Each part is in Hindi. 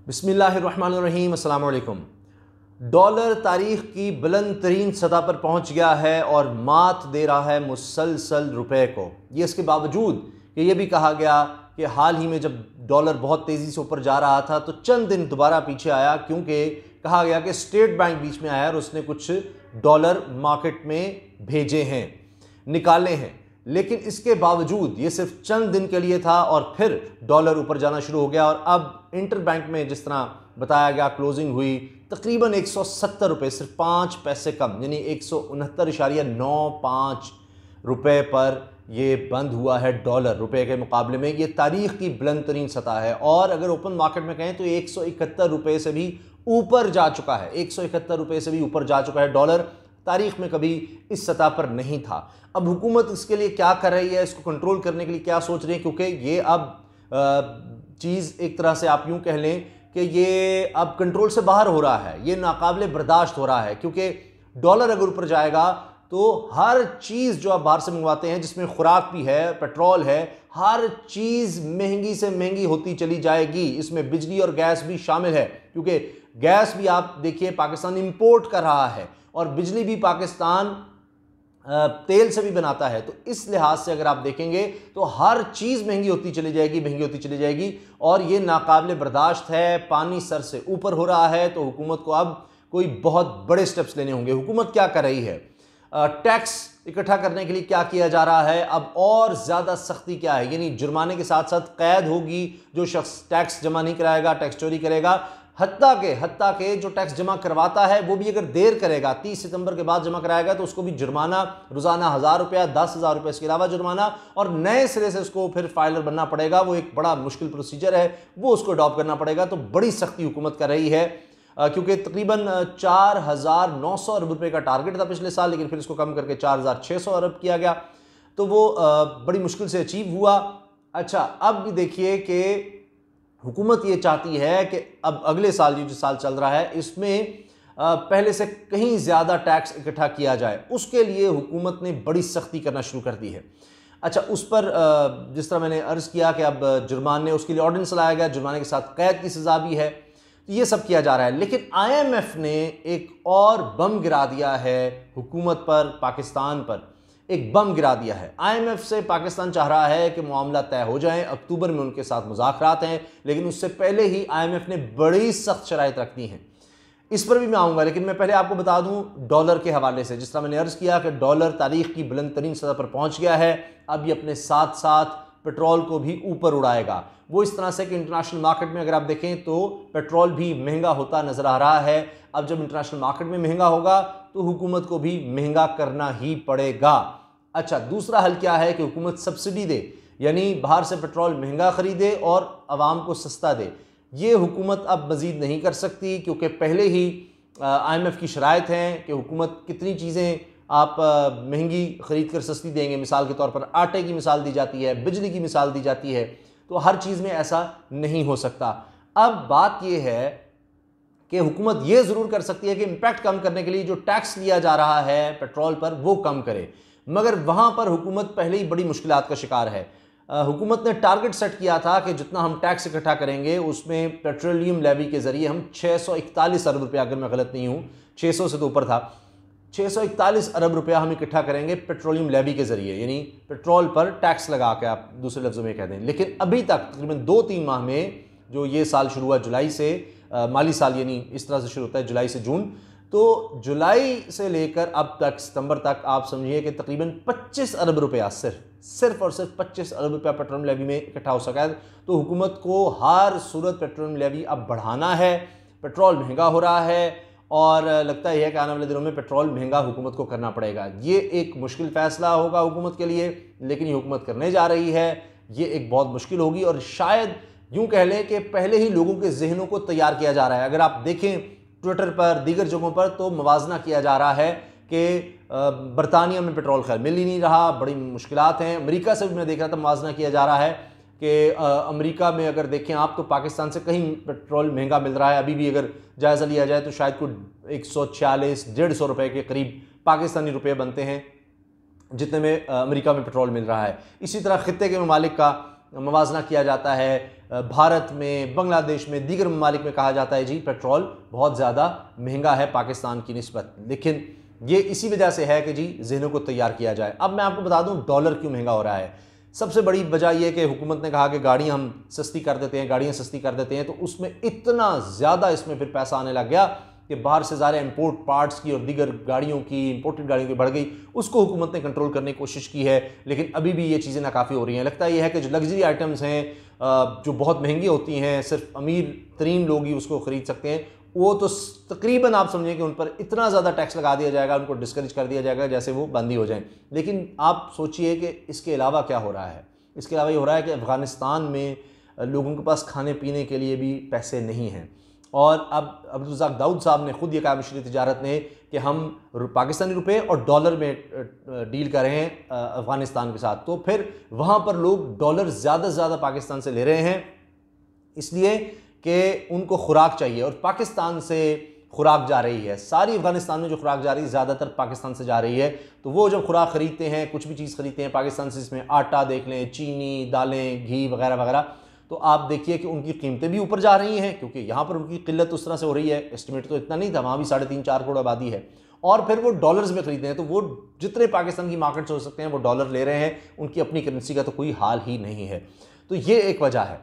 बिस्मिल्लाहिर्रहमानिर्रहीम, अस्सलाम वालेकुम। डॉलर तारीख की बुलंद तरीन सतह पर पहुंच गया है और मात दे रहा है मुसलसल रुपए को। ये इसके बावजूद कि ये भी कहा गया कि हाल ही में जब डॉलर बहुत तेज़ी से ऊपर जा रहा था तो चंद दिन दोबारा पीछे आया, क्योंकि कहा गया कि स्टेट बैंक बीच में आया और उसने कुछ डॉलर मार्केट में भेजे हैं, निकाले हैं। लेकिन इसके बावजूद ये सिर्फ चंद दिन के लिए था और फिर डॉलर ऊपर जाना शुरू हो गया। और अब इंटर बैंक में जिस तरह बताया गया क्लोजिंग हुई तकरीबन 170 रुपये, सिर्फ 5 पैसे कम, यानी 169.95 रुपये पर ये बंद हुआ है डॉलर रुपए के मुकाबले में। ये तारीख की बुलंद तरीन सतह है और अगर ओपन मार्केट में कहें तो 171 रुपये से भी ऊपर जा चुका है। 171 रुपये से भी ऊपर जा चुका है डॉलर। तारीख में कभी इस सतह पर नहीं था। अब हुकूमत इसके लिए क्या कर रही है, इसको कंट्रोल करने के लिए क्या सोच रही है, क्योंकि ये अब चीज़ एक तरह से आप यूँ कह लें कि ये अब कंट्रोल से बाहर हो रहा है, ये नाकाबिले बर्दाश्त हो रहा है। क्योंकि डॉलर अगर ऊपर जाएगा तो हर चीज़ जो आप बाहर से मंगवाते हैं, जिसमें खुराक भी है, पेट्रोल है, हर चीज़ महंगी से महंगी होती चली जाएगी। इसमें बिजली और गैस भी शामिल है, क्योंकि गैस भी आप देखिए पाकिस्तान इंपोर्ट कर रहा है और बिजली भी पाकिस्तान तेल से भी बनाता है। तो इस लिहाज से अगर आप देखेंगे तो हर चीज़ महंगी होती चली जाएगी, महंगी होती चली जाएगी और ये नाकाबिले बर्दाश्त है। पानी सर से ऊपर हो रहा है, तो हुकूमत को अब कोई बहुत बड़े स्टेप्स लेने होंगे। हुकूमत क्या कर रही है, टैक्स इकट्ठा करने के लिए क्या किया जा रहा है, अब और ज़्यादा सख्ती क्या है, यानी जुर्माने के साथ साथ कैद होगी जो शख्स टैक्स जमा नहीं कराएगा, टैक्स चोरी करेगा। हत्ता के जो टैक्स जमा करवाता है वो भी अगर देर करेगा, 30 सितंबर के बाद जमा कराएगा, तो उसको भी जुर्माना रोज़ाना 1000 रुपया, 10,000 रुपये इसके अलावा जुर्माना, और नए सिरे से उसको फिर फाइलर बनना पड़ेगा। वो एक बड़ा मुश्किल प्रोसीजर है, वो उसको अडॉप्ट करना पड़ेगा। तो बड़ी सख्ती हुकूमत कर रही है, क्योंकि तकरीबन 4,900 अरब रुपये का टारगेट था पिछले साल, लेकिन फिर इसको कम करके 4,600 अरब किया गया, तो वो बड़ी मुश्किल से अचीव हुआ। अच्छा, अब भी देखिए कि हुकूमत ये चाहती है कि अब अगले साल, ये जो साल चल रहा है, इसमें पहले से कहीं ज़्यादा टैक्स इकट्ठा किया जाए। उसके लिए हुकूमत ने बड़ी सख्ती करना शुरू कर दी है। अच्छा, उस पर जिस तरह मैंने अर्ज़ किया कि अब जुर्माने, उसके लिए ऑर्डिनेंस लाया गया, जुर्माने के साथ कैद की सज़ा भी है। तो ये सब किया जा रहा है। लेकिन IMF ने एक और बम गिरा दिया है हुकूमत पर, पाकिस्तान पर एक बम गिरा दिया है। IMF से पाकिस्तान चाह रहा है कि मामला तय हो जाए, अक्टूबर में उनके साथ मुज़ाकरात हैं, लेकिन उससे पहले ही IMF ने बड़ी सख्त शराइत रख दी हैं। इस पर भी मैं आऊँगा, लेकिन मैं पहले आपको बता दूँ डॉलर के हवाले से। जिस तरह मैंने अर्ज़ किया कि डॉलर तारीख की बुलंद तरीन सतह पर पहुँच गया है। अब ये अपने साथ साथ पेट्रोल को भी ऊपर उड़ाएगा। वो इस तरह से कि इंटरनेशनल मार्केट में अगर आप देखें तो पेट्रोल भी महंगा होता नज़र आ रहा है। अब जब इंटरनेशनल मार्केट में महंगा होगा तो हुकूमत को भी महंगा करना ही पड़ेगा। अच्छा, दूसरा हल क्या है कि हुकूमत सब्सिडी दे, यानी बाहर से पेट्रोल महंगा ख़रीदे और आवाम को सस्ता दे। ये हुकूमत अब मज़ीद नहीं कर सकती, क्योंकि पहले ही IMF की शराइत हैं कि हुकूमत कितनी चीज़ें आप महंगी ख़रीद कर सस्ती देंगे। मिसाल के तौर पर आटे की मिसाल दी जाती है, बिजली की मिसाल दी जाती है, तो हर चीज़ में ऐसा नहीं हो सकता। अब बात यह है कि हुकूमत ये ज़रूर कर सकती है कि इम्पैक्ट कम करने के लिए जो टैक्स लिया जा रहा है पेट्रोल पर वो कम करे, मगर वहाँ पर हुकूमत पहले ही बड़ी मुश्किलात का शिकार है। हुकूमत ने टारगेट सेट किया था कि जितना हम टैक्स इकट्ठा करेंगे उसमें पेट्रोलियम लेवी के ज़रिए हम 641 अरब रुपया, अगर मैं गलत नहीं हूँ 600 से तो ऊपर था, 641 अरब रुपया हम इकट्ठा करेंगे पेट्रोलियम लेवी के ज़रिए, यानी पेट्रोल पर टैक्स लगा के, आप दूसरे लफ्ज़ों में कह दें। लेकिन अभी तक तकरीबन 2-3 माह में, जो ये साल शुरू हुआ जुलाई से, माली साल यानी इस तरह से शुरू होता है जुलाई से जून, तो जुलाई से लेकर अब तक सितंबर तक आप समझिए कि तकरीबन 25 अरब रुपया सिर्फ और सिर्फ 25 अरब रुपया पेट्रोलियम लेवी में इकट्ठा हो सका है। तो हुकूमत को हर सूरत पेट्रोलियम लेवी अब बढ़ाना है। पेट्रोल महंगा हो रहा है और लगता है कि आने वाले दिनों में पेट्रोल महंगा हुकूमत को करना पड़ेगा। ये एक मुश्किल फ़ैसला होगा हुकूमत के लिए, लेकिन ये हुकूमत करने जा रही है। ये एक बहुत मुश्किल होगी और शायद यूँ कह लें कि पहले ही लोगों के जहनों को तैयार किया जा रहा है। अगर आप देखें ट्विटर पर, दीगर जगहों पर, तो मवाजना किया जा रहा है कि बरतानिया में पेट्रोल खैर मिल ही नहीं रहा, बड़ी मुश्किलात हैं। अमेरिका से भी मैं देख रहा था मवाजना किया जा रहा है कि अमेरिका में अगर देखें आप तो पाकिस्तान से कहीं पेट्रोल महंगा मिल रहा है। अभी भी अगर जायज़ा लिया जाए तो शायद कोई 146-150 रुपये के करीब पाकिस्तानी रुपये बनते हैं जितने में अमेरिका में पेट्रोल मिल रहा है। इसी तरह ख़ित्ते के ममालिक का मवाजना किया जाता है भारत में, बांग्लादेश में, दीगर ममालिक में कहा जाता है जी पेट्रोल बहुत ज़्यादा महंगा है पाकिस्तान की निस्बत। लेकिन ये इसी वजह से है कि जी ज़हनों को तैयार किया जाए। अब मैं आपको बता दूं डॉलर क्यों महंगा हो रहा है। सबसे बड़ी वजह यह कि हुकूमत ने कहा कि गाड़ियाँ हम सस्ती कर देते हैं, गाड़ियाँ सस्ती कर देते हैं, तो उसमें इतना ज़्यादा इसमें फिर पैसा आने लग गया कि बाहर से ज़्यादा इंपोर्ट पार्ट्स की और दीगर गाड़ियों की, इंपोर्टेड गाड़ियों की बढ़ गई। उसको हुकूमत ने कंट्रोल करने की कोशिश की है, लेकिन अभी भी ये चीज़ें नाकाफ़ी हो रही हैं। लगता यह है कि जो लग्जरी आइटम्स हैं जो बहुत महंगी होती हैं, सिर्फ अमीर तरीन लोग ही उसको ख़रीद सकते हैं, वो तो तकरीबन आप समझें कि उन पर इतना ज़्यादा टैक्स लगा दिया जाएगा, उनको डिस्करेज कर दिया जाएगा जैसे वो बंदी हो जाएं। लेकिन आप सोचिए कि इसके अलावा क्या हो रहा है। इसके अलावा ये हो रहा है कि अफ़गानिस्तान में लोगों के पास खाने पीने के लिए भी पैसे नहीं हैं। और अब अब्दुल रज़्ज़ाक़ दाऊद साहब ने खुद ये कहा मिशरी तिजारत ने कि हम पाकिस्तानी रुपए और डॉलर में डील कर रहे हैं अफ़गानिस्तान के साथ। तो फिर वहाँ पर लोग डॉलर ज़्यादा से ज़्यादा पाकिस्तान से ले रहे हैं, इसलिए कि उनको खुराक चाहिए और पाकिस्तान से खुराक जा रही है। सारी अफगानिस्तान में जो खुराक जा रही है ज़्यादातर पाकिस्तान से जा रही है। तो वो जब खुराक ख़रीदते हैं, कुछ भी चीज़ ख़रीदते हैं पाकिस्तान से, इसमें आटा देख लें, चीनी, दालें, घी वगैरह वगैरह, तो आप देखिए कि उनकी कीमतें भी ऊपर जा रही हैं, क्योंकि यहाँ पर उनकी किल्लत उस तरह से हो रही है। एस्टिमेट तो इतना नहीं था, वहाँ भी 3.5-4 करोड़ आबादी है, और फिर वो डॉलर्स में ख़रीदते हैं। तो वो जितने पाकिस्तान की मार्केट्स हो सकते हैं वो डॉलर ले रहे हैं, उनकी अपनी करेंसी का तो कोई हाल ही नहीं है। तो ये एक वजह है।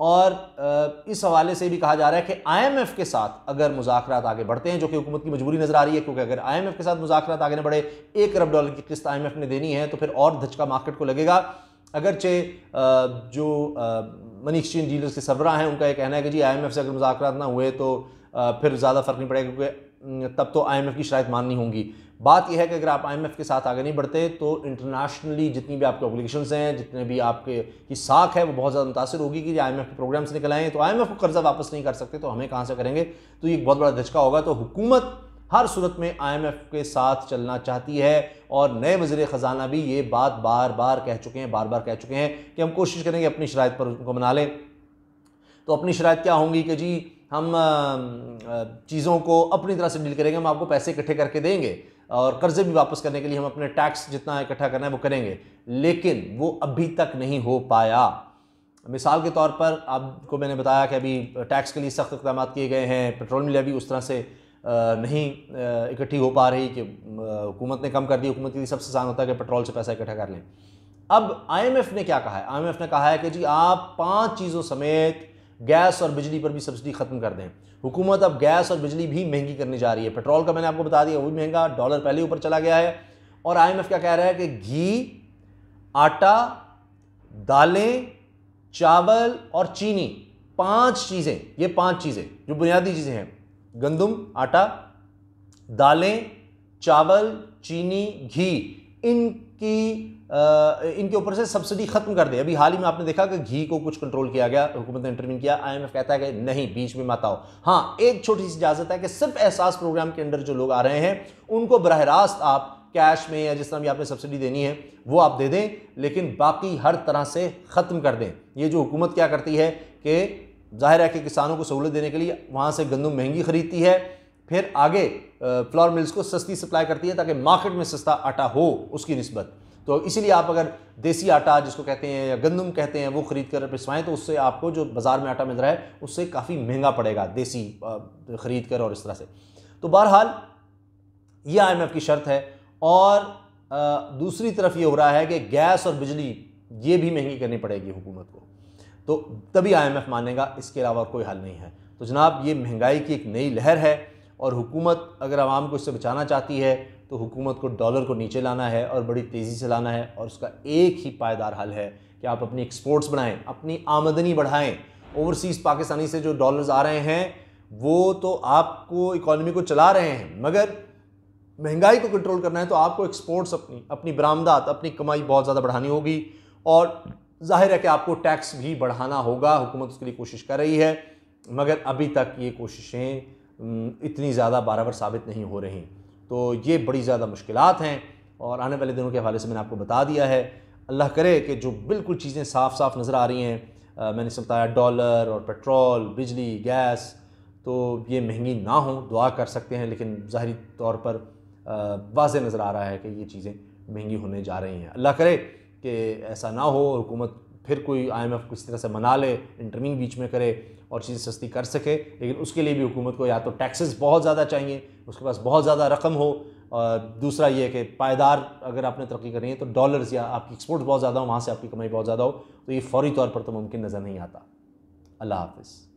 और इस हवाले से भी कहा जा रहा है कि IMF के साथ अगर मुज़ाकरात आगे बढ़ते हैं, जो कि हुकूमत की मजबूरी नज़र आ रही है, क्योंकि अगर IMF के साथ मुज़ाकरात आगे न बढ़े, $1 अरब की किस्त IMF ने देनी है, तो फिर और धचका मार्केट को लगेगा। अगरचे जो मनी एक्सचेंज डीलर्स के सरबराह हैं उनका यह कहना है कि जी IMF से अगर मुज़ाकरात ना हुए तो फिर ज़्यादा फ़र्क नहीं पड़ेगा, क्योंकि तब तो IMF की शराइत माननी होंगी। बात यह है कि अगर आप IMF के साथ आगे नहीं बढ़ते तो इंटरनेशनली जितनी भी आपके ऑब्लिगेशंस हैं, जितने भी आपके की साख है, वो बहुत ज़्यादा मुतासिर होगी कि IMF के प्रोग्राम्स निकल आएँ। तो IMF को कर्जा वापस नहीं कर सकते तो हमें कहाँ से करेंगे, तो ये एक बहुत बड़ा धचका होगा। तो हुकूमत हर सूरत में IMF के साथ चलना चाहती है, और नए वज़ीर ख़जाना भी ये बात बार बार कह चुके हैं कि हम कोशिश करेंगे अपनी शराइत पर उनको मना लें। तो अपनी शराइत क्या होंगी कि जी हम चीज़ों को अपनी तरह से डील करेंगे, हम आपको पैसे इकट्ठे करके देंगे और कर्जे भी वापस करने के लिए हम अपने टैक्स जितना इकट्ठा करना है वो करेंगे, लेकिन वो अभी तक नहीं हो पाया। मिसाल के तौर पर आपको मैंने बताया कि अभी टैक्स के लिए सख्त इक़दाम किए गए हैं, पेट्रोल में लेवी उस तरह से नहीं इकट्ठी हो पा रही कि हुकूमत ने कम कर दी। हुकूमत के लिए सबसे आसान होता है कि पेट्रोल से पैसा इकट्ठा कर लें। अब IMF ने क्या कहा है? IMF ने कहा है कि जी आप 5 चीज़ों समेत गैस और बिजली पर भी सब्सिडी ख़त्म कर दें। हुकूमत अब गैस और बिजली भी महंगी करने जा रही है। पेट्रोल का मैंने आपको बता दिया वो भी महंगा, डॉलर पहले ऊपर चला गया है। और IMF क्या कह रहा है कि घी, आटा, दालें, चावल और चीनी, 5 चीज़ें, ये 5 चीज़ें जो बुनियादी चीज़ें हैं, गंदम, आटा, दालें, चावल, चीनी, घी, इनके ऊपर से सब्सिडी खत्म कर दे। अभी हाल ही में आपने देखा कि घी को कुछ कंट्रोल किया गया, हुकूमत ने इंटरवीन किया। IMF कहता है कि नहीं, बीच में मत आओ। हाँ, एक छोटी सी इजाजत है कि सिर्फ एहसास प्रोग्राम के अंदर जो लोग आ रहे हैं उनको बरह रास्त आप कैश में या जिस तरह भी आपने सब्सिडी देनी है वो आप दे दें, लेकिन बाकी हर तरह से ख़त्म कर दें। ये जो हुकूमत क्या करती है कि जाहिर है कि किसानों को सहूलत देने के लिए वहाँ से गंदम महंगी ख़रीदती है, फिर आगे फ्लोर मिल्स को सस्ती सप्लाई करती है ताकि मार्केट में सस्ता आटा हो उसकी निस्बत। तो इसीलिए आप अगर देसी आटा जिसको कहते हैं या गंदम कहते हैं वो ख़रीद कर पिसवाएँ तो उससे आपको जो बाज़ार में आटा मिल रहा है उससे काफ़ी महंगा पड़ेगा देसी ख़रीद कर, और इस तरह से। तो बहरहाल ये IMF की शर्त है। और दूसरी तरफ ये हो रहा है कि गैस और बिजली ये भी महंगी करनी पड़ेगी हुकूमत को, तो तभी IMF मानेगा, इसके अलावा कोई हल नहीं है। तो जनाब ये महंगाई की एक नई लहर है, और हुकूमत अगर आवाम को इससे बचाना चाहती है तो हुकूमत को डॉलर को नीचे लाना है और बड़ी तेज़ी से लाना है। और उसका एक ही पायदार हल है कि आप अपनी एक्सपोर्ट्स बढ़ाएं, अपनी आमदनी बढ़ाएं। ओवरसीज़ पाकिस्तानी से जो डॉलर्स आ रहे हैं वो तो आपको इकॉनमी को चला रहे हैं, मगर महंगाई को कंट्रोल करना है तो आपको एक्सपोर्ट्स अपनी बरामदात, अपनी कमाई बहुत ज़्यादा बढ़ानी होगी। और जाहिर है कि आपको टैक्स भी बढ़ाना होगा। हुकूमत उसके लिए कोशिश कर रही है, मगर अभी तक ये कोशिशें इतनी ज़्यादा बाराबर साबित नहीं हो रही। तो ये बड़ी ज़्यादा मुश्किलात हैं, और आने वाले दिनों के हवाले से मैंने आपको बता दिया है। अल्लाह करे कि जो बिल्कुल चीज़ें साफ़ साफ़ नज़र आ रही हैं, मैंने सब बताया, डॉलर और पेट्रोल, बिजली, गैस, तो ये महंगी ना हो, दुआ कर सकते हैं, लेकिन ज़ाहिरी तौर पर वाज़ेह नज़र आ रहा है कि ये चीज़ें महंगी होने जा रही हैं। अल्लाह करे कि ऐसा ना हो, हुकूमत फिर कोई IMF किसी तरह से मना ले, इंटरवीन बीच में करे और चीज़ें सस्ती कर सके। लेकिन उसके लिए भी हुकूमत को या तो टैक्सेस बहुत ज़्यादा चाहिए, उसके पास बहुत ज़्यादा रकम हो, और दूसरा ये कि पायदार अगर आपने तरक्की करनी है तो डॉलर्स या आपकी एक्सपोर्ट बहुत ज़्यादा हो, वहाँ से आपकी कमाई बहुत ज़्यादा हो, तो ये फौरी तौर पर तो मुमकिन नज़र नहीं आता। अल्लाह हाफ़िज़।